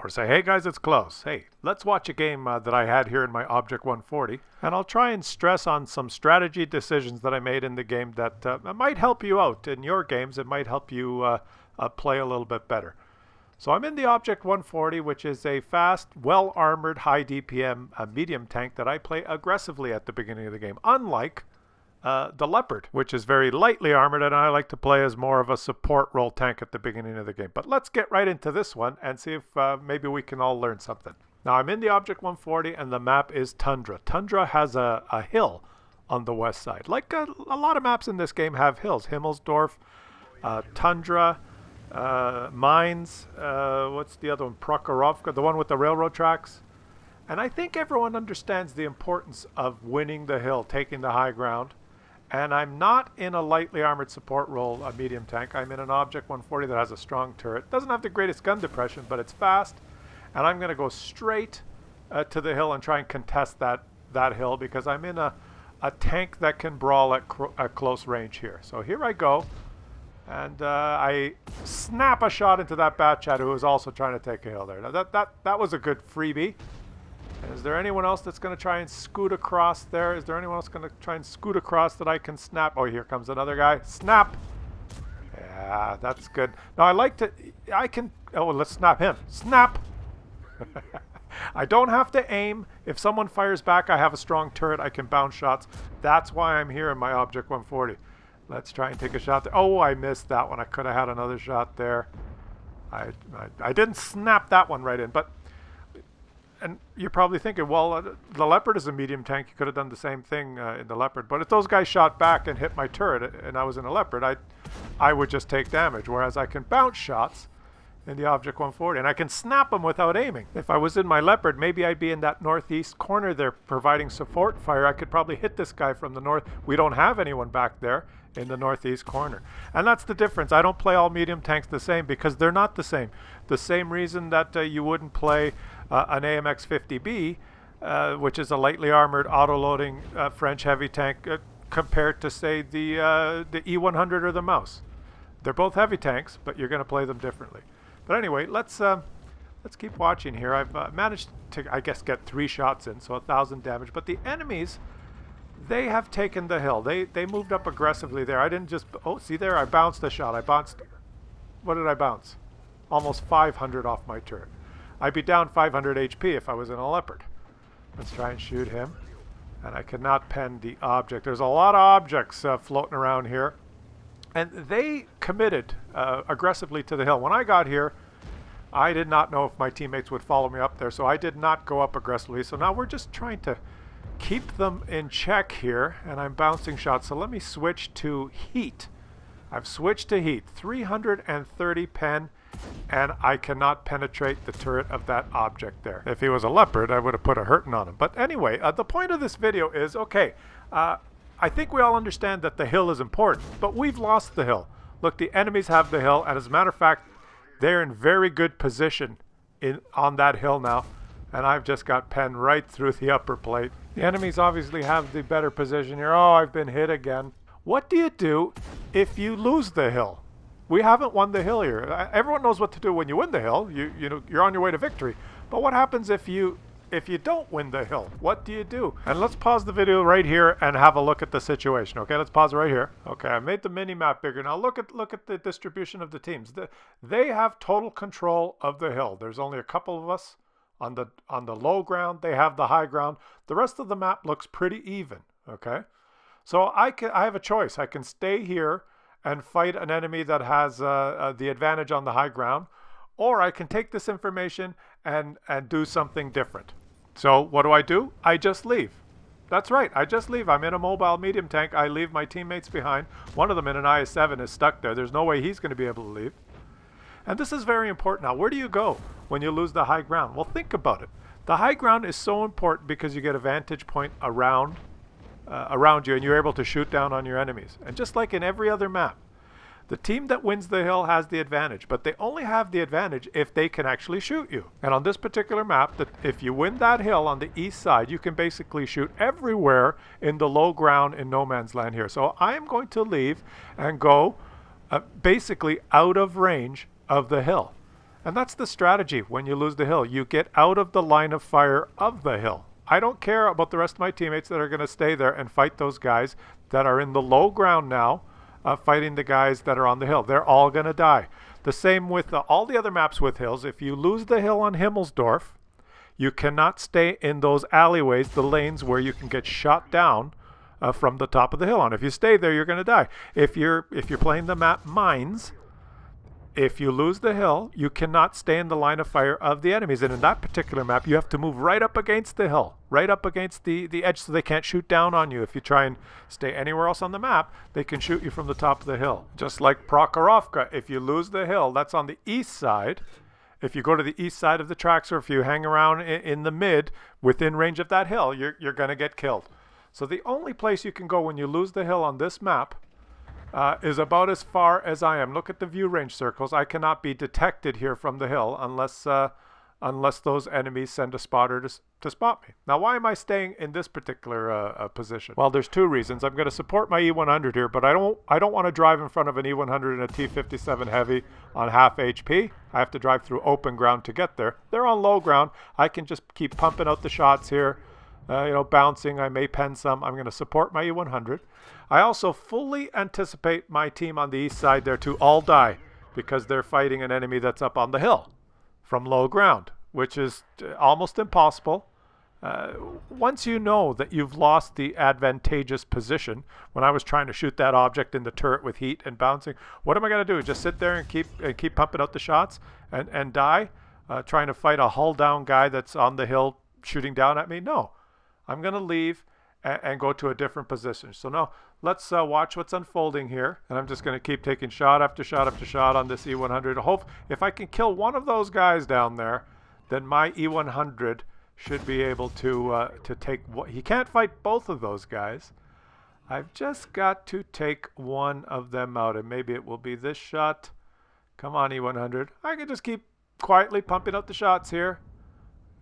Or say, hey guys, it's Klaus. Hey, let's watch a game that I had here in my Object 140. And I'll try and stress on some strategy decisions that I made in the game that might help you out in your games. It might help you play a little bit better. So I'm in the Object 140, which is a fast, well-armored, high DPM medium tank that I play aggressively at the beginning of the game. Unlike the Leopard, which is very lightly armored, and I like to play as more of a support role tank at the beginning of the game. But let's get right into this one and see if maybe we can all learn something. Now I'm in the Object 140 and the map is Tundra. Tundra has a hill on the west side. Like a lot of maps in this game have hills. Himmelsdorf, Tundra, Mines, what's the other one? Prokhorovka, the one with the railroad tracks. And I think everyone understands the importance of winning the hill, taking the high ground. And I'm not in a lightly armored support role, a medium tank. I'm in an Object 140 that has a strong turret. Doesn't have the greatest gun depression, but it's fast. And I'm going to go straight to the hill and try and contest that hill because I'm in a tank that can brawl at close range here. So here I go. And I snap a shot into that bat chat who was also trying to take a hill there. Now that was a good freebie. Is there anyone else that's going to try and scoot across there? Is there anyone else going to try and scoot across that I can snap? Oh, here comes another guy. Snap! Yeah, that's good. Now, I like to... Oh, let's snap him. Snap! I don't have to aim. If someone fires back, I have a strong turret. I can bounce shots. That's why I'm here in my Object 140. Let's try and take a shot there. Oh, I missed that one. I could have had another shot there. I didn't snap that one right in, but... And you're probably thinking, well, the Leopard is a medium tank. You could have done the same thing in the Leopard. But if those guys shot back and hit my turret and I was in a Leopard, I would just take damage. Whereas I can bounce shots in the Object 140. And I can snap them without aiming. If I was in my Leopard, maybe I'd be in that northeast corner there providing support fire. I could probably hit this guy from the north. We don't have anyone back there in the northeast corner. And that's the difference. I don't play all medium tanks the same because they're not the same. The same reason that you wouldn't play an AMX 50B, which is a lightly armored auto-loading French heavy tank compared to, say, the E100 or the Mouse. They're both heavy tanks, but you're going to play them differently. But anyway, let's keep watching here. I've managed to, I guess, get 3 shots in, so 1,000 damage. But the enemies, they have taken the hill. They moved up aggressively there. I didn't just... Oh, see there? I bounced a shot. I bounced... What did I bounce? Almost 500 off my turret. I'd be down 500 HP if I was in a Leopard. Let's try and shoot him. And I cannot pen the object. There's a lot of objects floating around here. And they committed aggressively to the hill. When I got here, I did not know if my teammates would follow me up there, so I did not go up aggressively. So now we're just trying to keep them in check here, and I'm bouncing shots. So let me switch to heat. I've switched to heat. 330 pen. And I cannot penetrate the turret of that object there. If he was a Leopard, I would have put a hurting on him. But anyway, the point of this video is, okay, I think we all understand that the hill is important, but we've lost the hill. Look, the enemies have the hill, and as a matter of fact, they're in very good position on that hill now, and I've just got penned right through the upper plate. The enemies obviously have the better position here. Oh, I've been hit again. What do you do if you lose the hill? We haven't won the hill here. Everyone knows what to do when you win the hill. You're on your way to victory. But what happens if you don't win the hill? What do you do? And let's pause the video right here and have a look at the situation. Okay, let's pause it right here. Okay, I made the mini map bigger. Now look at the distribution of the teams. They have total control of the hill. There's only a couple of us on the low ground. They have the high ground. The rest of the map looks pretty even. Okay, so I have a choice. I can stay here and fight an enemy that has the advantage on the high ground, or I can take this information and do something different. So what do? I just leave. That's right, I just leave. I'm in a mobile medium tank. I leave my teammates behind. One of them in an IS-7 is stuck there. There's no way he's going to be able to leave. And this is very important. Now, where do you go when you lose the high ground? Well, think about it. The high ground is so important because you get a vantage point around you, and you're able to shoot down on your enemies. And just like in every other map, the team that wins the hill has the advantage, but they only have the advantage if they can actually shoot you. And on this particular map, if you win that hill on the east side, you can basically shoot everywhere in the low ground in no man's land here. So I'm going to leave and go basically out of range of the hill. And that's the strategy when you lose the hill. You get out of the line of fire of the hill. I don't care about the rest of my teammates that are going to stay there and fight those guys that are in the low ground now, fighting the guys that are on the hill. They're all going to die. The same with all the other maps with hills. If you lose the hill on Himmelsdorf, you cannot stay in those alleyways, the lanes where you can get shot down from the top of the hill on. If you stay there, you're going to die. If you're playing the map Mines, if you lose the hill, you cannot stay in the line of fire of the enemies. And in that particular map, you have to move right up against the hill, right up against the edge so they can't shoot down on you. If you try and stay anywhere else on the map, they can shoot you from the top of the hill. Just like Prokhorovka, if you lose the hill, that's on the east side. If you go to the east side of the tracks, or if you hang around in the mid within range of that hill, you're going to get killed. So the only place you can go when you lose the hill on this map is about as far as I am. Look at the view range circles. I cannot be detected here from the hill unless those enemies send a spotter to spot me. Now, why am I staying in this particular position? Well, there's two reasons. I'm going to support my E100 here, but I don't want to drive in front of an E100 and a T57 Heavy on half HP. I have to drive through open ground to get there. They're on low ground. I can just keep pumping out the shots here. Bouncing. I may pen some. I'm going to support my E100. I also fully anticipate my team on the east side there to all die because they're fighting an enemy that's up on the hill from low ground, which is almost impossible. Once you know that you've lost the advantageous position, when I was trying to shoot that object in the turret with heat and bouncing, what am I going to do? Just sit there and keep pumping out the shots and die? Trying to fight a hull down guy that's on the hill shooting down at me? No. I'm going to leave and go to a different position. So now let's watch what's unfolding here. And I'm just going to keep taking shot after shot after shot on this E100. Hope if I can kill one of those guys down there, then my E100 should be able to take... He can't fight both of those guys. I've just got to take one of them out. And maybe it will be this shot. Come on, E100. I can just keep quietly pumping out the shots here.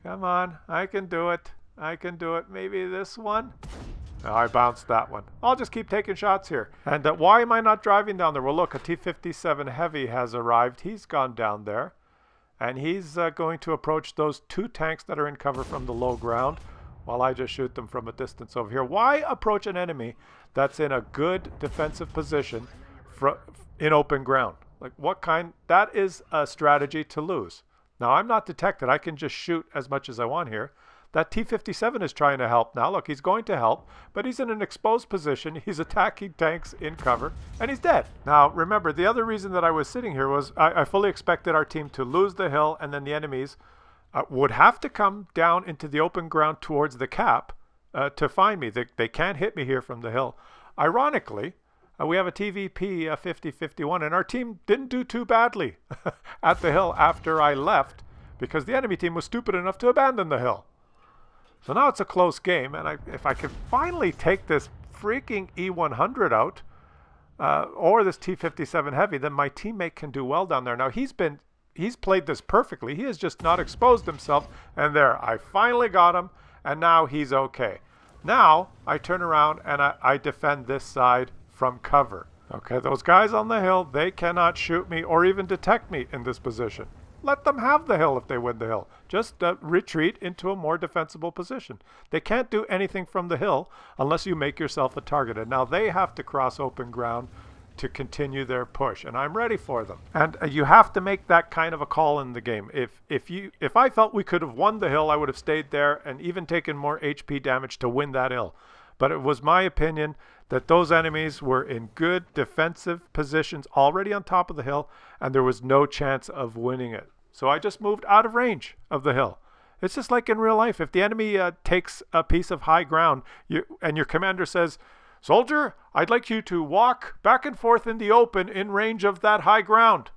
Come on. I can do it. I can do it. Maybe this one. No, I bounced that one. I'll just keep taking shots here. And why am I not driving down there? Well, look, a T-57 Heavy has arrived. He's gone down there. And he's going to approach those two tanks that are in cover from the low ground while I just shoot them from a distance over here. Why approach an enemy that's in a good defensive position in open ground? Like, what kind? That is a strategy to lose. Now, I'm not detected. I can just shoot as much as I want here. That T-57 is trying to help now. Look, he's going to help, but he's in an exposed position. He's attacking tanks in cover, and he's dead. Now, remember, the other reason that I was sitting here was I fully expected our team to lose the hill, and then the enemies would have to come down into the open ground towards the cap to find me. They can't hit me here from the hill. Ironically, we have a TVP 50-51, and our team didn't do too badly at the hill after I left because the enemy team was stupid enough to abandon the hill. So now it's a close game, and if I could finally take this freaking E100 out, or this T-57 Heavy, then my teammate can do well down there. Now he's played this perfectly. He has just not exposed himself, and there, I finally got him, and now he's okay. Now I turn around and I defend this side from cover. Okay, those guys on the hill, they cannot shoot me or even detect me in this position. Let them have the hill if they win the hill. Just retreat into a more defensible position. They can't do anything from the hill unless you make yourself a target. And now they have to cross open ground to continue their push. And I'm ready for them. And you have to make that kind of a call in the game. If I felt we could have won the hill, I would have stayed there and even taken more HP damage to win that hill. But it was my opinion that those enemies were in good defensive positions already on top of the hill, and there was no chance of winning it. So I just moved out of range of the hill. It's just like in real life. If the enemy takes a piece of high ground and your commander says, "Soldier, I'd like you to walk back and forth in the open in range of that high ground."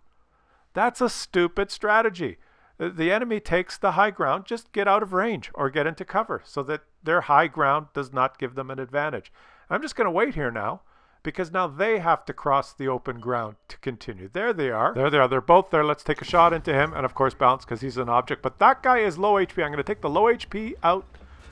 That's a stupid strategy. The enemy takes the high ground, just get out of range or get into cover so that their high ground does not give them an advantage. I'm just going to wait here now because now they have to cross the open ground to continue. There they are. There they are. They're both there. Let's take a shot into him and, of course, bounce because he's an object. But that guy is low HP. I'm going to take the low HP out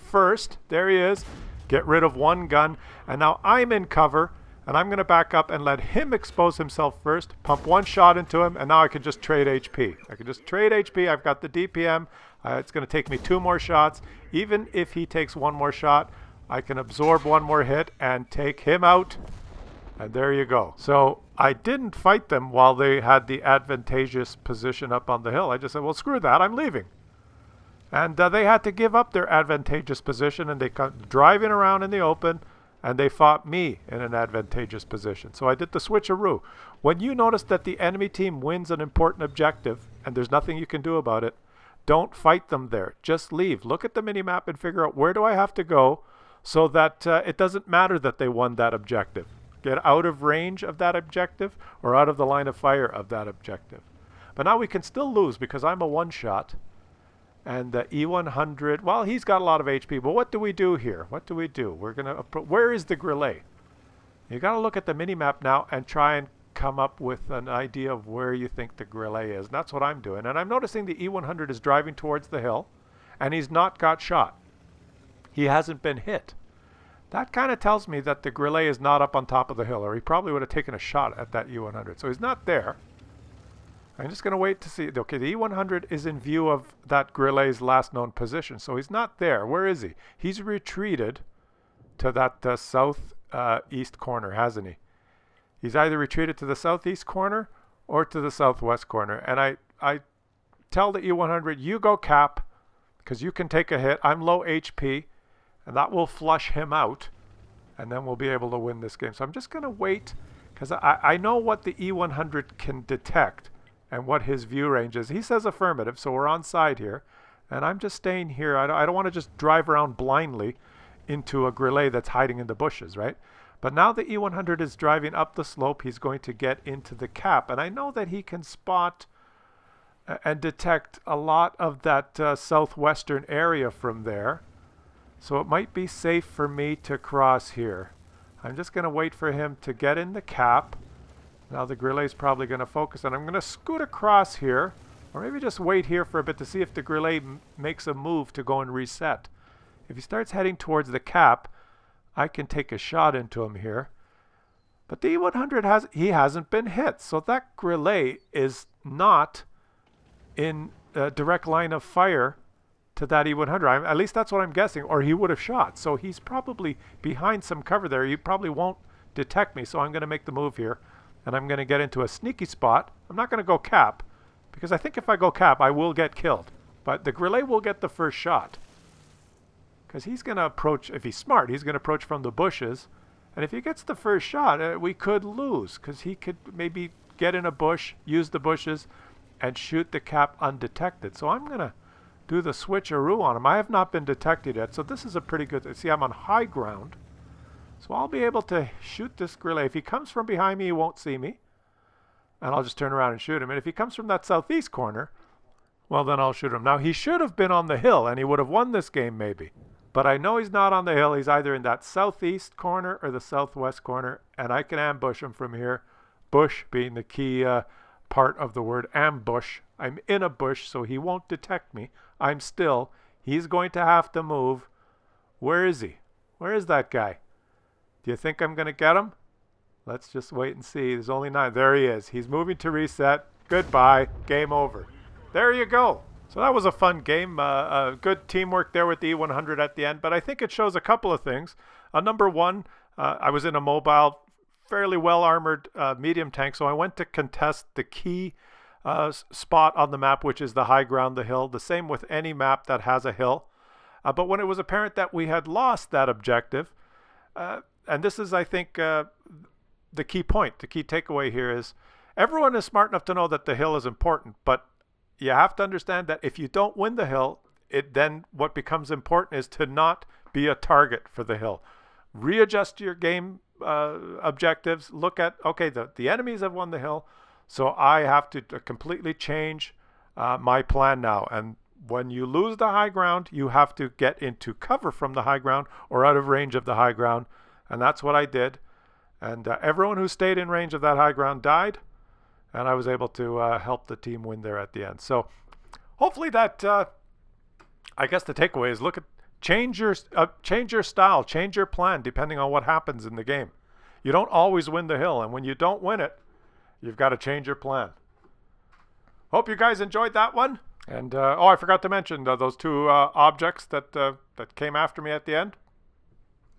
first. There he is. Get rid of one gun. And now I'm in cover. And I'm going to back up and let him expose himself first, pump one shot into him, and now I can just trade HP. I can just trade HP. I've got the DPM. It's going to take me 2 more shots. Even if he takes 1 more shot, I can absorb 1 more hit and take him out. And there you go. So I didn't fight them while they had the advantageous position up on the hill. I just said, well, screw that. I'm leaving. And they had to give up their advantageous position, and they come driving around in the open, and they fought me in an advantageous position. So I did the switcheroo. When you notice that the enemy team wins an important objective, and there's nothing you can do about it, don't fight them there. Just leave. Look at the minimap and figure out, where do I have to go so that it doesn't matter that they won that objective. Get out of range of that objective or out of the line of fire of that objective. But now we can still lose because I'm a one-shot. And the E100, well, he's got a lot of HP, but what do we do here? What do we do? We're going to, where is the Grillet? You got to look at the minimap now and try and come up with an idea of where you think the Grillet is. And that's what I'm doing. And I'm noticing the E100 is driving towards the hill, and he's not got shot. He hasn't been hit. That kind of tells me that the Grillet is not up on top of the hill, or he probably would have taken a shot at that E100. So he's not there. I'm just going to wait to see. Okay, the E100 is in view of that Grillet's last known position, so he's not there. Where is he? He's retreated to that southeast corner, hasn't he? He's either retreated to the southeast corner or to the southwest corner. And I tell the E100, you go cap, because you can take a hit. I'm low HP, and that will flush him out, and then we'll be able to win this game. So I'm just going to wait, because I know what the E100 can detect and what his view range is. He says affirmative, so we're on side here. And I'm just staying here. I don't want to just drive around blindly into a Grillet that's hiding in the bushes, right? But now the E100 is driving up the slope. He's going to get into the cap. And I know that he can spot and detect a lot of that southwestern area from there. So it might be safe for me to cross here. I'm just going to wait for him to get in the cap. Now the Grillet's probably going to focus, and I'm going to scoot across here, or maybe just wait here for a bit to see if the Grillet makes a move to go and reset. If he starts heading towards the cap, I can take a shot into him here. But the E100 hasn't been hit, so that Grillet is not in a direct line of fire to that E100. At least that's what I'm guessing, or he would have shot. So he's probably behind some cover there. He probably won't detect me, so I'm going to make the move here. And I'm going to get into a sneaky spot. I'm not going to go cap, because I think if I go cap, I will get killed. But the Grillet will get the first shot, because he's going to approach, if he's smart, he's going to approach from the bushes. And if he gets the first shot, we could lose, because he could maybe get in a bush, use the bushes, and shoot the cap undetected. So I'm going to do the switcheroo on him. I have not been detected yet, so this is a pretty good... See, I'm on high ground. So I'll be able to shoot this Grillet. If he comes from behind me, he won't see me. And I'll just turn around and shoot him. And if he comes from that southeast corner, well, then I'll shoot him. Now, he should have been on the hill, and he would have won this game maybe. But I know he's not on the hill. He's either in that southeast corner or the southwest corner, and I can ambush him from here. Bush being the key part of the word ambush. I'm in a bush, so he won't detect me. I'm still. He's going to have to move. Where is he? Where is that guy? Do you think I'm going to get him? Let's just wait and see. There's only 9. There he is. He's moving to reset. Goodbye. Game over. There you go. So that was a fun game. Good teamwork there with the E100 at the end. But I think it shows a couple of things. Number one, I was in a mobile, fairly well-armored medium tank. So I went to contest the key spot on the map, which is the high ground, the hill. The same with any map that has a hill. But when it was apparent that we had lost that objective, and this is, I think, the key point, the key takeaway here is everyone is smart enough to know that the hill is important, but you have to understand that if you don't win the hill, then what becomes important is to not be a target for the hill. Readjust your game objectives. Look at, okay, the enemies have won the hill, so I have to completely change my plan now. And when you lose the high ground, you have to get into cover from the high ground or out of range of the high ground. And that's what I did. And everyone who stayed in range of that high ground died. And I was able to help the team win there at the end. So hopefully that, I guess the takeaway is change your style, change your plan depending on what happens in the game. You don't always win the hill, and when you don't win it, you've got to change your plan. Hope you guys enjoyed that one. And, I forgot to mention those two objects that came after me at the end.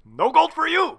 No gold for you!